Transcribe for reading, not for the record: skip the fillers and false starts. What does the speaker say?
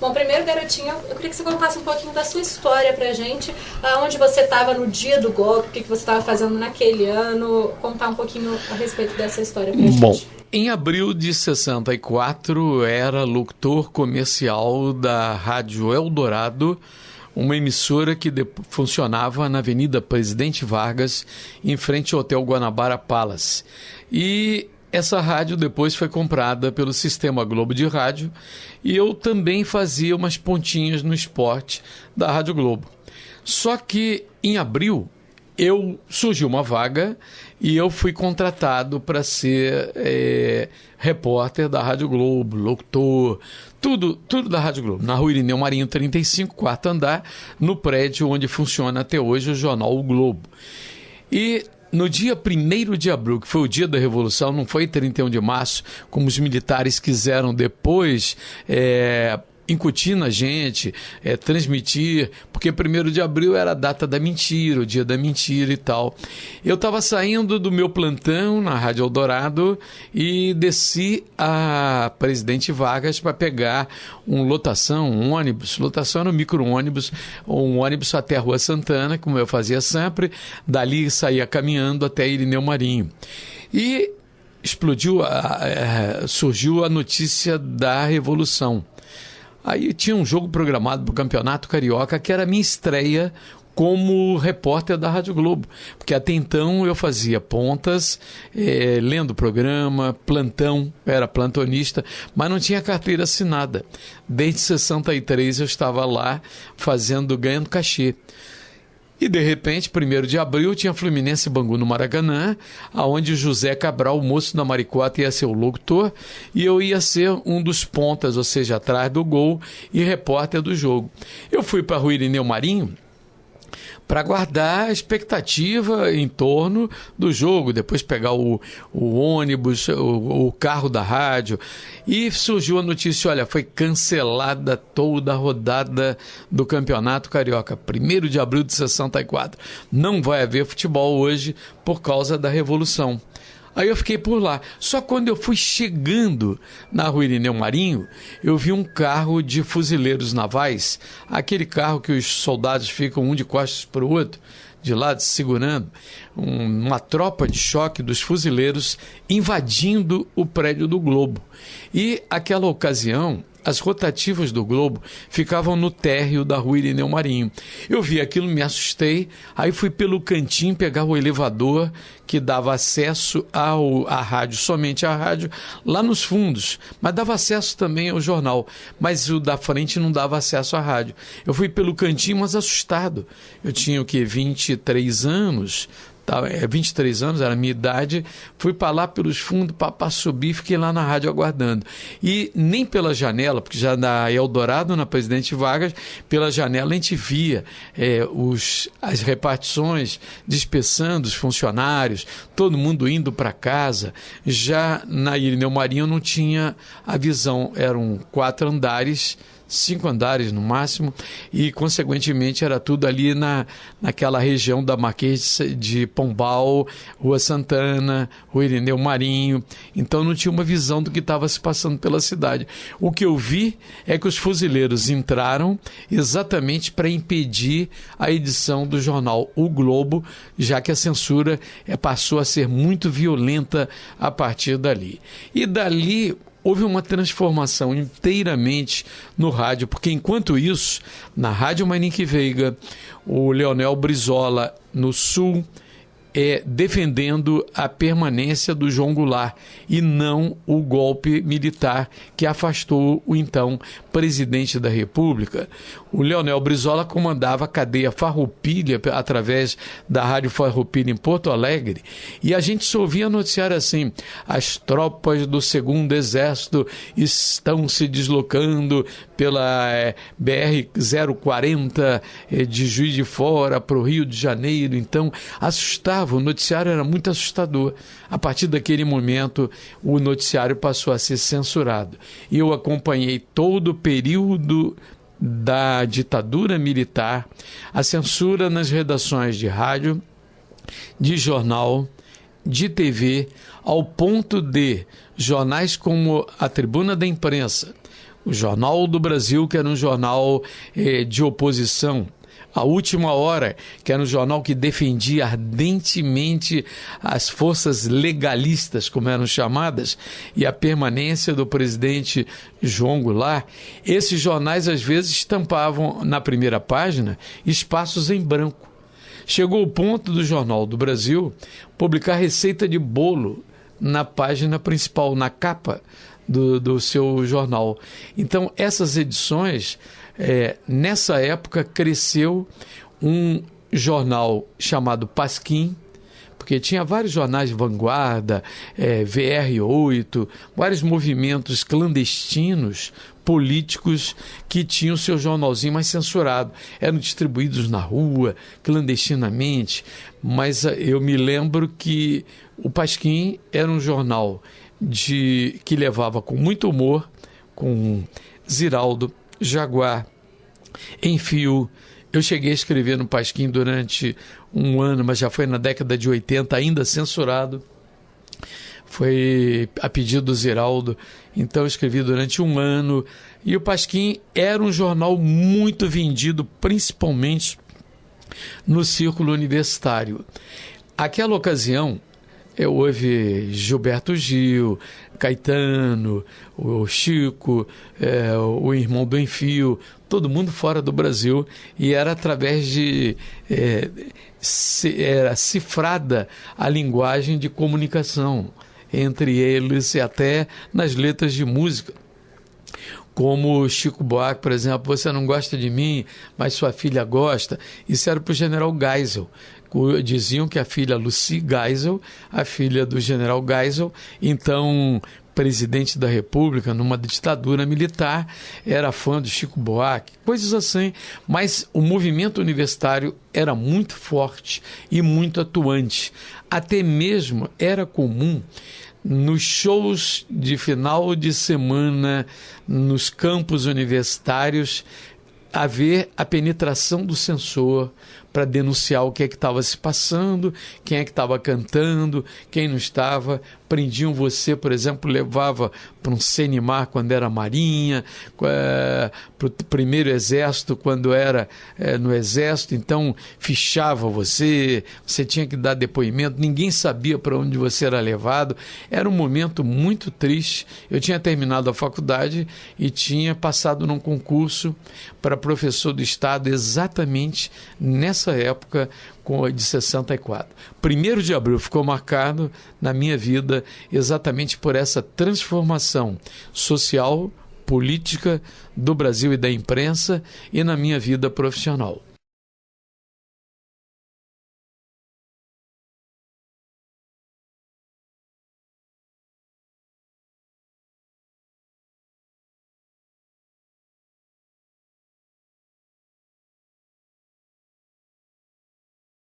Bom, primeiro, Garotinho, eu queria que você contasse um pouquinho da sua história pra gente, onde você estava no dia do golpe, o que você estava fazendo naquele ano, contar um pouquinho a respeito dessa história pra gente. Bom, em abril de 64, era locutor comercial da Rádio Eldorado, uma emissora que funcionava na Avenida Presidente Vargas, em frente ao Hotel Guanabara Palace. E essa rádio depois foi comprada pelo Sistema Globo de Rádio, e eu também fazia umas pontinhas no esporte da Rádio Globo. Só que em abril surgiu uma vaga e eu fui contratado para ser repórter da Rádio Globo, locutor, tudo da Rádio Globo, na Rua Irineu Marinho 35, quarto andar, no prédio onde funciona até hoje o jornal O Globo. E no dia 1º de abril, que foi o dia da Revolução, não foi 31 de março, como os militares quiseram depois incutir na gente, transmitir, porque 1º de abril era a data da mentira, o dia da mentira e tal. Eu estava saindo do meu plantão na Rádio Eldorado e desci a Presidente Vargas para pegar um ônibus. Lotação era um micro-ônibus, ou um ônibus até a Rua Santana, como eu fazia sempre. Dali saía caminhando até Irineu Marinho. E surgiu a notícia da Revolução. Aí tinha um jogo programado para o Campeonato Carioca, que era a minha estreia como repórter da Rádio Globo, porque até então eu fazia pontas, lendo o programa, plantão, era plantonista, mas não tinha carteira assinada. Desde 63 eu estava lá ganhando cachê. E, de repente, 1º de abril, tinha Fluminense e Bangu no Maracanã, onde o José Cabral, o moço da Maricota, ia ser o locutor, e eu ia ser um dos pontas, ou seja, atrás do gol, e repórter do jogo. Eu fui para a Rua Irineu Marinho para guardar a expectativa em torno do jogo, depois pegar o ônibus, o carro da rádio, e surgiu a notícia, olha, foi cancelada toda a rodada do Campeonato Carioca, 1º de abril de 64, não vai haver futebol hoje por causa da Revolução. Aí eu fiquei por lá. Só quando eu fui chegando na Rua Irineu Marinho, eu vi um carro de fuzileiros navais, aquele carro que os soldados ficam um de costas para o outro, de lado, segurando, uma tropa de choque dos fuzileiros invadindo o prédio do Globo. E, aquela ocasião, as rotativas do Globo ficavam no térreo da Rua Irineu Marinho. Eu vi aquilo, me assustei, aí fui pelo cantinho pegar o elevador que dava acesso à rádio, somente à rádio, lá nos fundos, mas dava acesso também ao jornal, mas o da frente não dava acesso à rádio. Eu fui pelo cantinho, mas assustado. Eu tinha 23 anos, 23 anos, era a minha idade, fui para lá pelos fundos, para subir, fiquei lá na rádio aguardando. E nem pela janela, porque já na Eldorado, na Presidente Vargas, pela janela a gente via as repartições dispersando os funcionários, todo mundo indo para casa. Já na Irineu Marinho não tinha a visão, eram 4 andares, 5 andares no máximo, e consequentemente era tudo ali naquela região da Marquês de Pombal, Rua Santana, Rua Irineu Marinho, então não tinha uma visão do que estava se passando pela cidade. O que eu vi é que os fuzileiros entraram exatamente para impedir a edição do jornal O Globo, já que a censura passou a ser muito violenta a partir dali. E dali houve uma transformação inteiramente no rádio, porque enquanto isso, na Rádio Manique Veiga, o Leonel Brizola, no Sul, defendendo a permanência do João Goulart e não o golpe militar que afastou o então presidente da República. O Leonel Brizola comandava a cadeia Farroupilha através da Rádio Farroupilha em Porto Alegre, e a gente só ouvia noticiário assim: as tropas do 2º Exército estão se deslocando pela BR-040 de Juiz de Fora para o Rio de Janeiro. Então assustava, o noticiário era muito assustador. A partir daquele momento o noticiário passou a ser censurado, e eu acompanhei todo o período da ditadura militar, a censura nas redações de rádio, de jornal, de TV, ao ponto de jornais como a Tribuna da Imprensa, o Jornal do Brasil, que era um jornal de oposição, A Última Hora, que era um jornal que defendia ardentemente as forças legalistas, como eram chamadas, e a permanência do presidente João Goulart. Esses jornais, às vezes, estampavam na primeira página espaços em branco. Chegou o ponto do Jornal do Brasil publicar receita de bolo na página principal, na capa do seu jornal. Então, essas edições, nessa época, cresceu um jornal chamado Pasquim, porque tinha vários jornais de vanguarda, VR8, vários movimentos clandestinos políticos que tinham seu jornalzinho mais censurado. Eram distribuídos na rua, clandestinamente, mas eu me lembro que o Pasquim era um jornal que levava com muito humor, com Ziraldo, Jaguar, Enfio. Eu cheguei a escrever no Pasquim durante um ano, mas já foi na década de 80, ainda censurado. Foi a pedido do Ziraldo, então eu escrevi durante um ano. E o Pasquim era um jornal muito vendido, principalmente no círculo universitário. Aquela ocasião, houve Gilberto Gil, Caetano, o Chico, o irmão do Enfio, todo mundo fora do Brasil, e era através de... era cifrada a linguagem de comunicação entre eles e até nas letras de música. Como Chico Buarque, por exemplo, você não gosta de mim, mas sua filha gosta. Isso era para o general Geisel. Diziam que a filha Lucy Geisel, a filha do general Geisel, então presidente da República, numa ditadura militar, era fã do Chico Buarque, coisas assim. Mas o movimento universitário era muito forte e muito atuante. Até mesmo era comum nos shows de final de semana, nos campos universitários, haver a penetração do censor para denunciar o que é que estava se passando, quem é que estava cantando, quem não estava. Prendiam você, por exemplo, levava para um Senimar quando era marinha, para o primeiro exército quando era no exército, então fichava você tinha que dar depoimento, ninguém sabia para onde você era levado. Era um momento muito triste. Eu tinha terminado a faculdade e tinha passado num concurso para professor do Estado exatamente nessa época de 64. 1º de abril ficou marcado na minha vida exatamente por essa transformação social, política do Brasil e da imprensa, e na minha vida profissional.